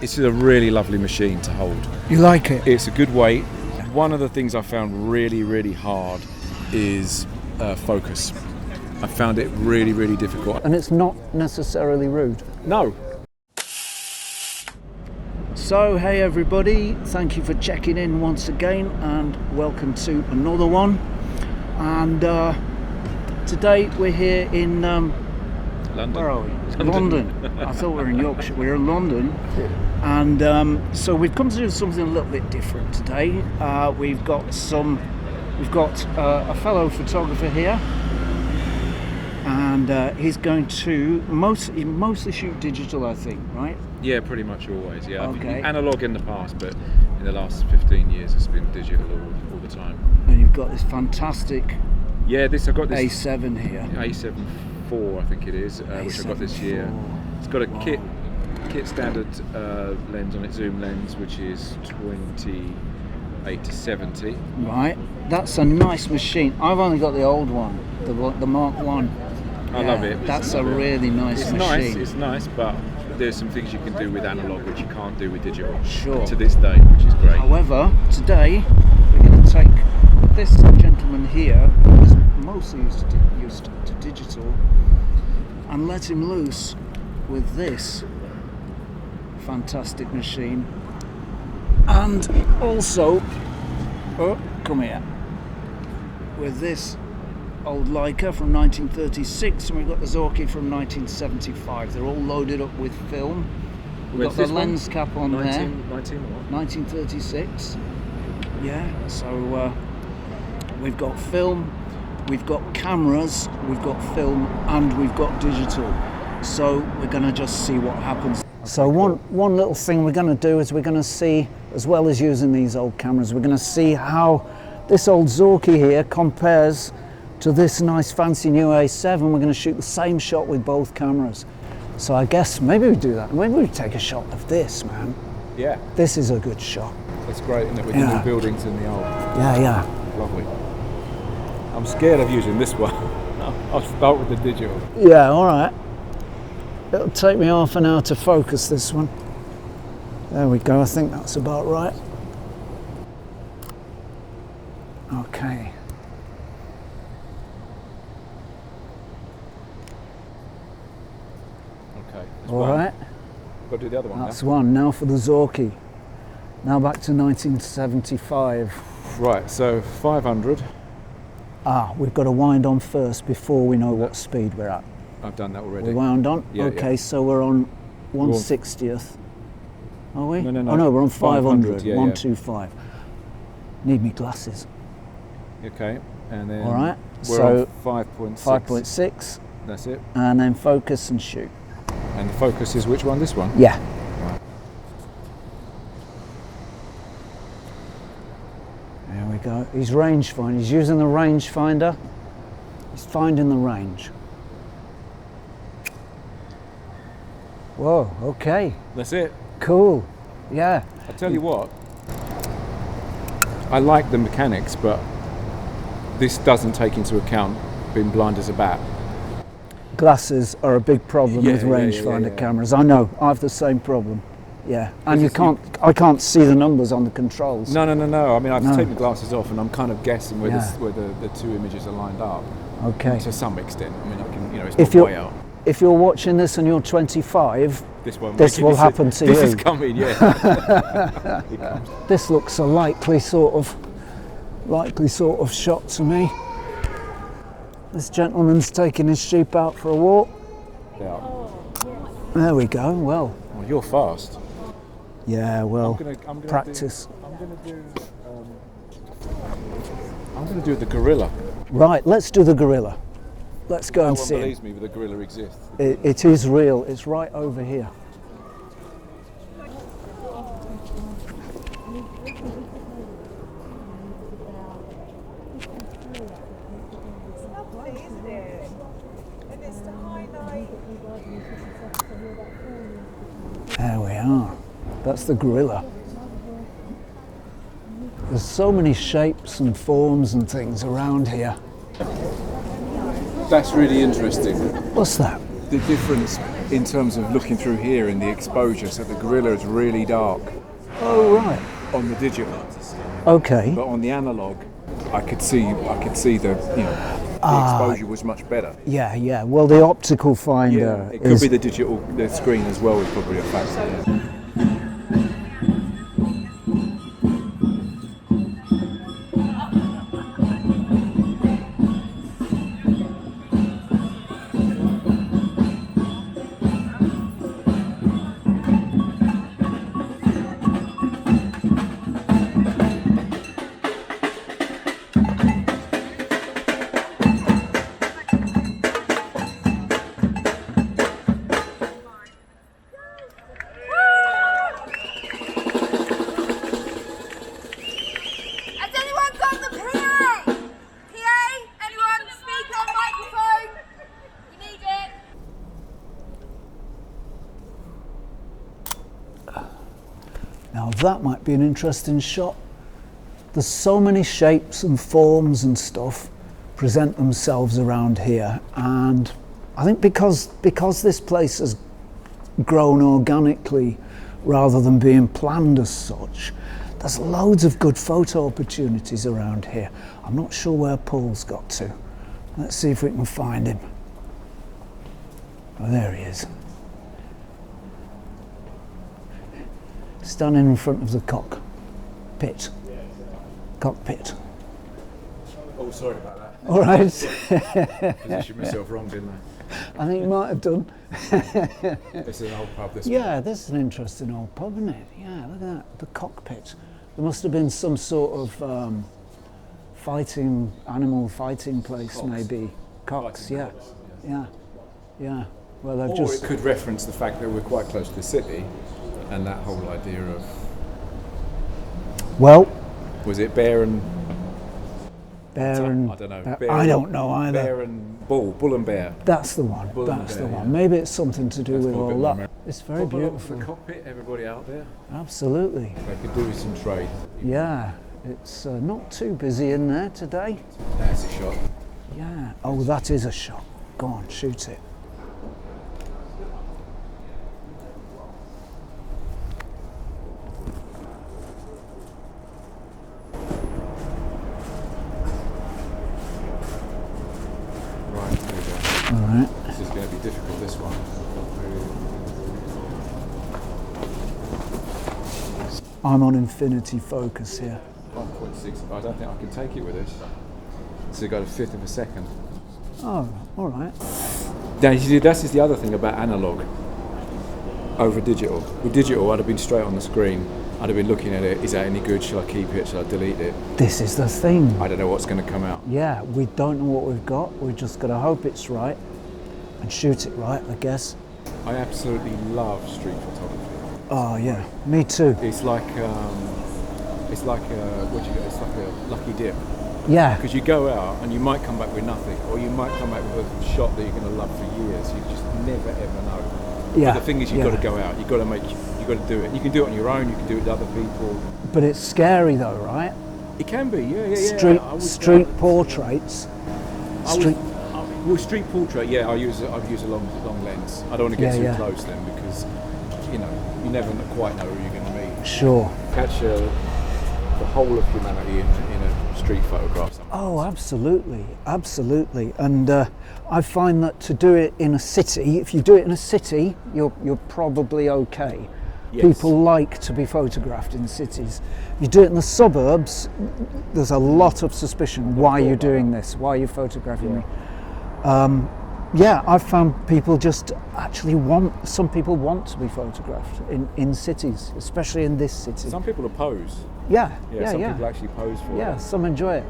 It's a really lovely machine to hold. You like it? It's a good weight. One of the things I found really hard is focus. I found it really difficult. And it's not necessarily rude. No. So, hey everybody, thank you for checking in once again and welcome to another one. And today we're here in London. Where are we? London. I thought we were in Yorkshire. We're in London, and so we've come to do something a little bit different today. We've got a fellow photographer here, and he's going to mostly shoot digital, I think, right? Yeah, pretty much always. Yeah, Okay. Analog in the past, but in the last 15 years it's been digital all the time. And you've got this fantastic I've got this A7 here. A7 Mk4, I think it is, which I got this year. It's got a kit standard lens on it, zoom lens, which is 28 to 70. Right, that's a nice machine. I've only got the old one, the Mark 1. I love it. That's a really nice machine. It's nice, but there's some things you can do with analog which you can't do with digital. Sure. To this day, which is great. However, today we're going to take this gentleman here, who's mostly used to digital, and let him loose with this fantastic machine. And also, come here, with this old Leica from 1936, and we've got the Zorki from 1975. They're all loaded up with film. We've got the lens cap on there. 1936. Yeah, so we've got film, we've got cameras, we've got film, and we've got digital. So we're going to just see what happens. So one little thing we're going to do is we're going to see, as well as using these old cameras, we're going to see how this old Zorki here compares to this nice fancy new A7. We're going to shoot the same shot with both cameras. So I guess maybe we do that. Maybe we take a shot of this, man. Yeah. This is a good shot. That's great, isn't it? With the new buildings and the old. Yeah. Lovely. I'm scared of using this one. I'll start with the digital. Yeah, all right. It'll take me half an hour to focus this one. There we go, I think that's about right. Okay. Okay. All right. Got to do the other one now. That's one. Now for the Zorki. Now back to 1975. Right, so 500. We've got to wind on first before we know what speed we're at. I've done that already. We wound on? Yeah, okay, so we're on 1/60th. Are we? No. Oh no, we're on 500. 125. Need me glasses. Okay, and then all right. We're so on 5.6. 5.6. That's it. And then focus and shoot. And the focus is which one? This one? Yeah. Right. There we go. He's rangefinder. He's using the rangefinder. He's finding the range. Whoa, okay. That's it. Cool. Yeah. I tell you what, I like the mechanics, but this doesn't take into account being blind as a bat. Glasses are a big problem with rangefinder cameras. I know, I have the same problem. Yeah, and I can't see the numbers on the controls. No. I mean, I've taken the glasses off and I'm kind of guessing where the two images are lined up. Okay. To some extent. I mean, I can, it's not way out. If you're watching this and you're 25, this will happen to you. This is coming, yeah. This looks a likely sort of shot to me. This gentleman's taking his sheep out for a walk. Yeah. There we go. Well, you're fast. Yeah, well, I'm gonna practice. I'm going to do the gorilla. Right, let's do the gorilla. Let's go and see. No one believes me, but the gorilla exists. It is real. It's right over here. There we are. That's the gorilla. There's so many shapes and forms and things around here. That's really interesting. What's that? The difference in terms of looking through here in the exposure, so the gorilla is really dark Oh right. on the digital, Okay. but on the analog, I could see the the exposure was much better. Yeah, yeah. Well, the optical finder It could is be the screen as well is probably a factor. Yeah. Has anyone got the PA? PA? Anyone? Speaker, microphone? We need it. Now that might be an interesting shot. There's so many shapes and forms and stuff present themselves around here, and I think because this place has grown organically rather than being planned as such, there's loads of good photo opportunities around here. I'm not sure where Paul's got to. Let's see if we can find him. Oh, there he is. Standing in front of the cockpit. Oh, sorry about that. All right. Positioned myself wrong, didn't I think you might have done. I? This is an old pub. This Yeah, this is an interesting old pub, isn't it? Yeah, look at that, the cockpit. There must have been some sort of animal fighting place, Cocks. maybe. Cocks, Fighting yeah. cocks, Yeah. Well, they've Or just. it could reference the fact that we're quite close to the city, and that whole idea of Well, was it bear and bear and. I don't know. I don't know either. Bear and bull and bear. That's the one. Bull and That's the bear, one. yeah. Maybe it's something to do That's with probably all a bit that. more It's very Pop along to beautiful. the cockpit, everybody out there. Absolutely. They could do with some trade. Yeah, it's not too busy in there today. That's a shot. Yeah. Oh, that is a shot. Go on, shoot it. Right, there we go. All right. This is going to be difficult, this one. I'm on infinity focus here. 1.6, I don't think I can take it with this. So you got a fifth of a second. Oh, all right. Now, you see, this is the other thing about analog over digital. With digital, I'd have been straight on the screen. I'd have been looking at it. Is that any good? Shall I keep it? Shall I delete it? This is the thing. I don't know what's going to come out. Yeah, we don't know what we've got. We've just got to hope it's right and shoot it right, I guess. I absolutely love street photography. Oh yeah, me too. It's like a lucky dip. Yeah, Because you go out and you might come back with nothing, or you might come back with a shot that you're going to love for years. You just never ever know. yeah. But the thing is, you've got to go out. You've got to do it. You can do it on your own. You can do it with other people. But it's scary though, right? It can be, yeah. Street portraits. Street portrait, yeah. I've used a long lens. I don't want to get too close then, because you never quite know who you're going to meet. Sure. Capture the whole of humanity in a street photograph. Oh, absolutely, absolutely. And I find that to do it in a city, if you do it in a city, you're probably okay. Yes. People like to be photographed in cities. You do it in the suburbs, there's a lot of suspicion. Why are you doing this? Why are you photographing me? Yeah, I've found people just actually some people want to be photographed in cities, especially in this city. Some people oppose. Yeah. Some people actually pose for Yeah, it. some enjoy it.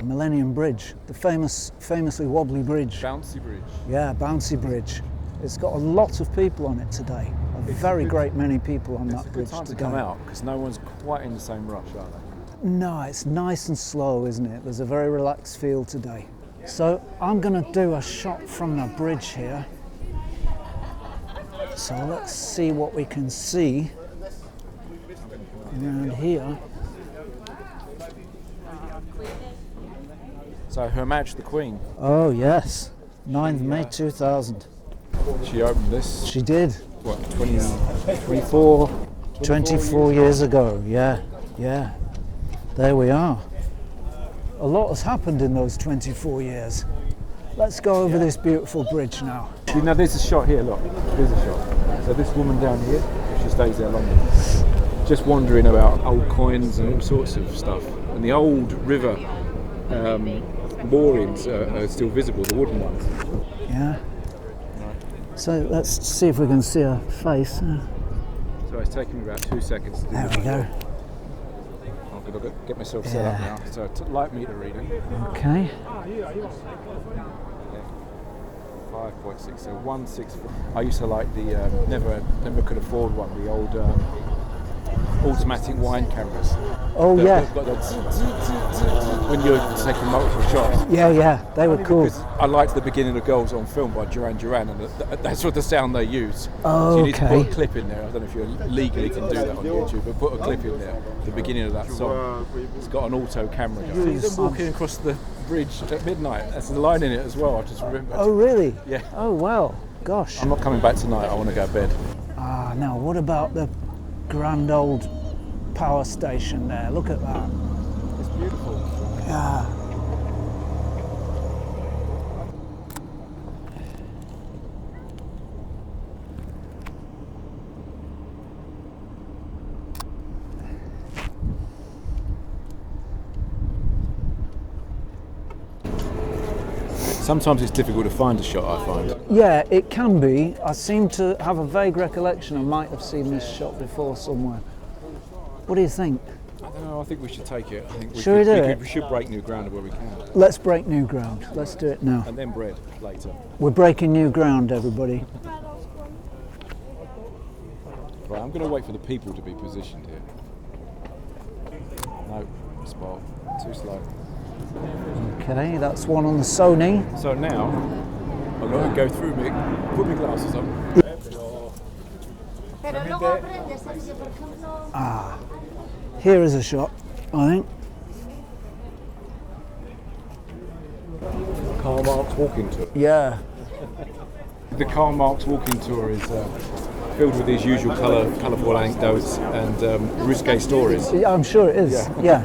Millennium Bridge, the famously wobbly bridge. Bouncy bridge. Yeah, bouncy bridge. It's got a lot of people on it today. A very great many people on It's that a bridge good time to today. come out, because no one's quite in the same rush, are they? No, it's nice and slow, isn't it? There's a very relaxed feel today. So I'm going to do a shot from the bridge here. So let's see what we can see around here. So Her Majesty the Queen. Oh yes, 9th May 2000. She opened this. She did. What, 24 years ago, yeah. There we are. A lot has happened in those 24 years. Let's go over this beautiful bridge now. See, now there's a shot here, look. There's a shot. So this woman down here, if she stays there longer, just wandering about old coins and all sorts of stuff. And the old river moorings are still visible, the wooden ones. Yeah. So let's see if we can see her face. So it's taking me about 2 seconds to do There we go. I'm going to get myself set up now. So light meter reading. Okay. 5.6, so 164. I used to like the never could afford one. The old automatic wine cameras. Oh yeah. When you're taking multiple shots. Yeah, they were cool. Because I liked the beginning of Girls on Film by Duran Duran, and that's what the sound they use. Oh, so you need to okay. put a clip in there. I don't know if you legally can do that on YouTube, but put a clip in there. The beginning of that song. It's got an auto camera. See them walking across the bridge at midnight. That's the line in it as well. I just remembered. Oh really? Yeah. Oh well. Gosh. I'm not coming back tonight. I want to go to bed. Ah, now what about the grand old power station there? Look at that. It's beautiful. Yeah. Sometimes it's difficult to find a shot, I find. Yeah, it can be. I seem to have a vague recollection I might have seen this shot before somewhere. What do you think? I don't know, I think we should take it. I think we Should we do it? We should break new ground where we can. Let's break new ground. Let's do it now. And then bread later. We're breaking new ground, everybody. Right, I'm going to wait for the people to be positioned here. No, spot. Too slow. Okay, that's one on the Sony. So now, I'm going to go through me, put my glasses on. Ah, here is a shot, I think. Karl Marx walking tour. Yeah. The Karl Marx walking tour is filled with these usual colourful anecdotes and risque stories. Yeah, I'm sure it is. Yeah.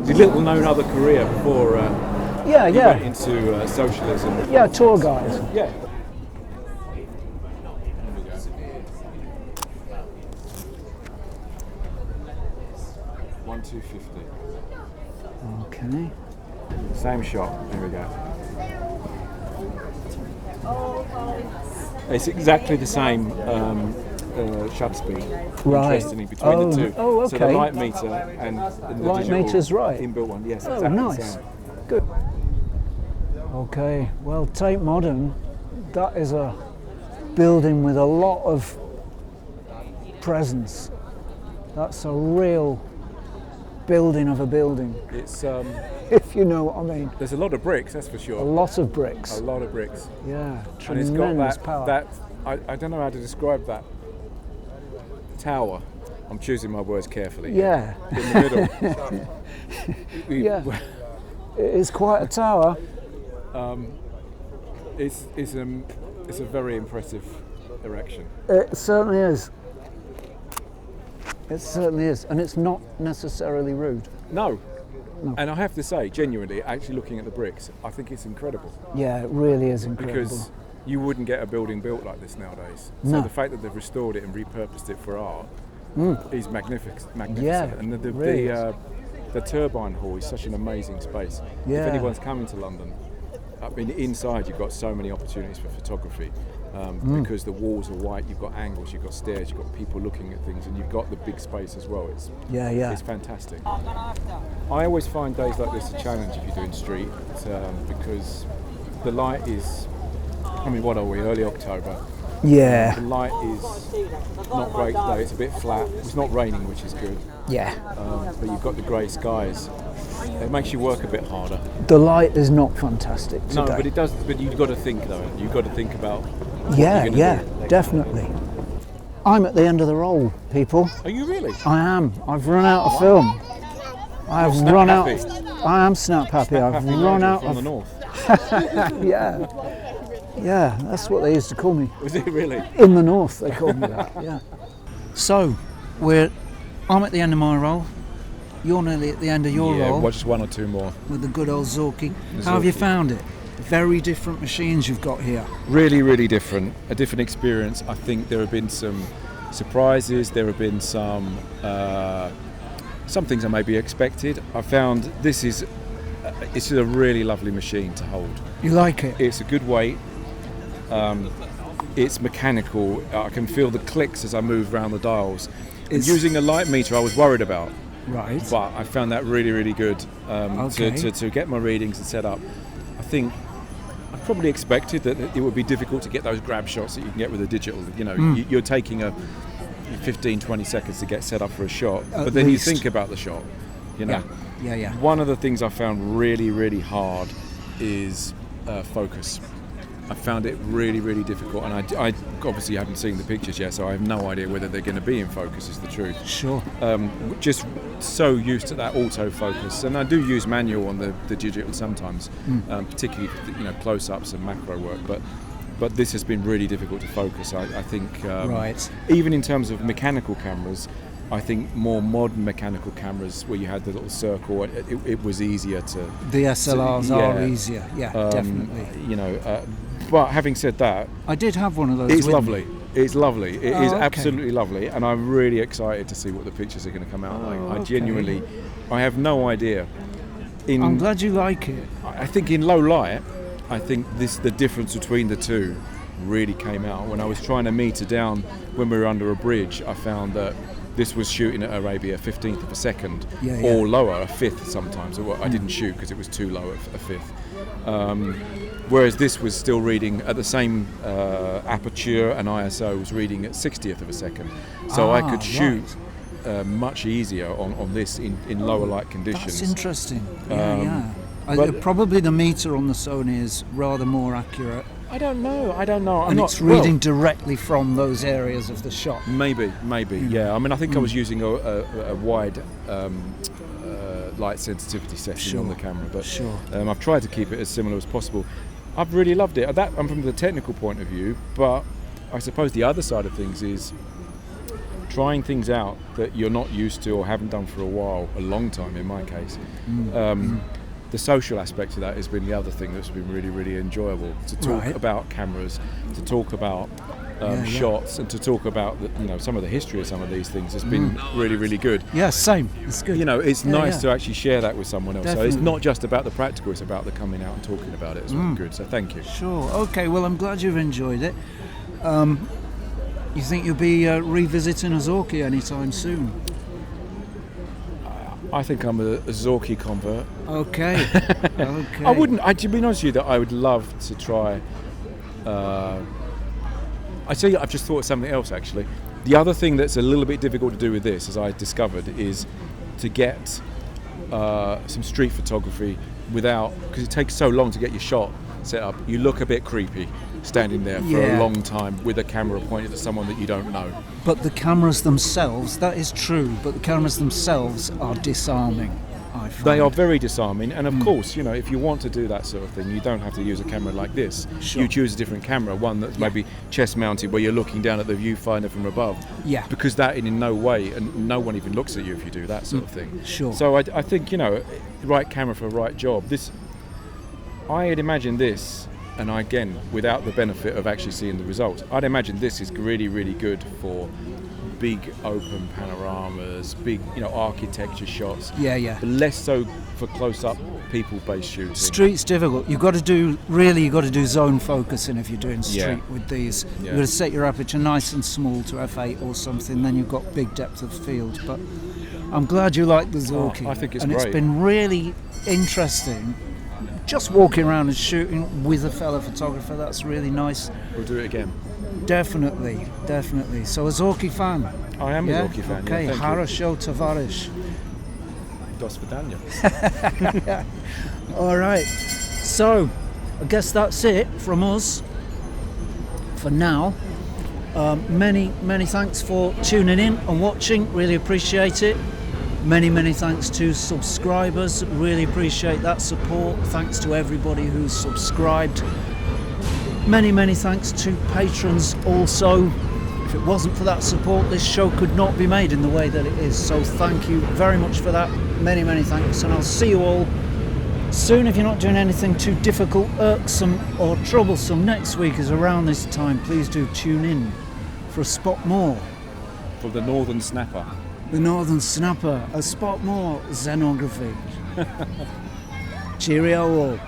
It's a little known other career before he went into socialism. Yeah, tour guide. Yeah. 1:250. Okay. Same shot. There we go. It's exactly the same shutter speed. Right. Interestingly, between the two. Oh, okay. So the light meter and the Light digital meter's right. inbuilt one. Yes. Oh, exactly the nice. same. Good. Okay. Well, Tate Modern. That is a building with a lot of presence. That's a real building of a building, It's if you know what I mean. there's a lot of bricks, that's for A sure. lot of bricks. A lot of bricks. Yeah, And it's got tremendous that power. I don't know how to describe that tower. I'm choosing my words carefully. Yeah. In the middle. Yeah. It is quite a tower. It's a very impressive erection. It certainly is. It certainly is, and it's not necessarily rude. No. And I have to say, genuinely, actually looking at the bricks, I think it's incredible. Yeah, it really is incredible. Because you wouldn't get a building built like this nowadays. No. So the fact that they've restored it and repurposed it for art is magnificent. Yeah, And really is. the turbine hall is such an amazing space. Yeah. If anyone's coming to London, I mean, inside you've got so many opportunities for photography. Because the walls are white, you've got angles, you've got stairs, you've got people looking at things, and you've got the big space as well. It's fantastic. I always find days like this a challenge if you're doing street, because the light is, I mean, what are we, early October? Yeah. The light is not great today, it's a bit flat. It's not raining, which is good, Yeah. but you've got the grey skies. It makes you work a bit harder. The light is not fantastic today. No, but it does. But you've got to think though. You've got to think about. Yeah, what you're yeah, gonna do. definitely. I'm at the end of the roll, people. Are you really? I am. I've run out of film. I have You're run happy. out. I am snap happy. I've run out from the of. north. Yeah, that's what they used to call me. Was it really? In the north, they called me that. Yeah. So, I'm at the end of my roll. You're nearly at the end of your roll. Well, just one or two more. With the good old Zorki. How have you found it? Very different machines you've got here. Really, really different. A different experience. I think there have been some surprises. There have been some things I maybe expected. I found it's a really lovely machine to hold. You like it? It's a good weight. It's mechanical. I can feel the clicks as I move around the dials. Using a light meter I was worried about. Right. But I found that really, really good to get my readings and set up. I think I probably expected that it would be difficult to get those grab shots that you can get with a digital. You know, you're taking a 15-20 seconds to get set up for a shot, but then you think about the shot. You know. Yeah. One of the things I found really, really hard is focus. I found it really, really difficult, and I obviously haven't seen the pictures yet, so I have no idea whether they're going to be in focus, is the truth. Sure. Just so used to that autofocus, and I do use manual on the digital sometimes, particularly for, close-ups and macro work, but this has been really difficult to focus. I think even in terms of mechanical cameras, I think more modern mechanical cameras where you had the little circle, it was easier to... The SLRs are easier, definitely. But having said that... I did have one of those. It's lovely. It's lovely. It is absolutely lovely, and I'm really excited to see what the pictures are going to come out like. I have no idea. I'm glad you like it. I think in low light, the difference between the two really came out. When I was trying to meter down when we were under a bridge, I found that this was shooting at Arabia 1/15 of a second, or lower, a fifth sometimes. I didn't shoot because it was too low, a fifth. Whereas this was still reading at the same aperture, and ISO was reading at 60th of a second. So I could shoot much easier on this in lower light conditions. That's interesting. Probably the meter on the Sony is rather more accurate. I don't know. It's reading directly from those areas of the shot. Maybe. Yeah. I mean, I think I was using a wide light sensitivity setting on the camera, but I've tried to keep it as similar as possible. I've really loved it. I'm from the technical point of view, but I suppose the other side of things is trying things out that you're not used to or haven't done for a long time in my case. The social aspect of that has been the other thing that's been really, really enjoyable, to talk about cameras, to talk about shots, and to talk about some of the history of some of these things has been really, really good. Yeah, same. It's good. It's nice to actually share that with someone else. Definitely. So it's not just about the practical; it's about the coming out and talking about it as well. Good. So thank you. Sure. Okay. Well, I'm glad you've enjoyed it. You think you'll be revisiting a Zorki anytime soon? I think I'm a Zorki convert. Okay. I wouldn't. To be honest with you, that I would love to try. I tell you, I've just thought of something else actually. The other thing that's a little bit difficult to do with this, as I discovered, is to get some street photography because it takes so long to get your shot set up. You look a bit creepy standing there for a long time with a camera pointed at someone that you don't know. But the cameras themselves, that is true, but the cameras themselves are disarming, I find. They are very disarming, and of course, if you want to do that sort of thing, you don't have to use a camera like this. Sure. You choose a different camera, one that's maybe chest mounted, where you're looking down at the viewfinder from above. Yeah. Because that in no way, and no one even looks at you if you do that sort of thing. Sure. So I think, right camera for the right job. I had imagined this, and again, without the benefit of actually seeing the results, I'd imagine this is really, really good for big open panoramas, big, architecture shots. Yeah. But less so for close-up people-based shooting. Street's difficult. You've got to do zone focusing if you're doing street with these. Yeah. You've got to set your aperture nice and small to f8 or something, then you've got big depth of field. But I'm glad you like the Zorki. I think it's great. great. It's been really interesting. Just walking around and shooting with a fellow photographer, that's really nice. We'll do it again. Definitely. So a Zorki fan? I am a Zorki fan, Okay, thank you. Harasho Tavarish. Dos Vidania. All right. So, I guess that's it from us for now. Many thanks for tuning in and watching. Really appreciate it. Many thanks to subscribers, really appreciate that support. Thanks to everybody who's subscribed. Many thanks to patrons also. If it wasn't for that support, this show could not be made in the way that it is. So thank you very much for that. Many thanks, and I'll see you all soon. If you're not doing anything too difficult, irksome or troublesome, next week is around this time. Please do tune in for a spot more. For the Northern Snapper. The Northern Snapper, a spot more xenography. Cheerio all.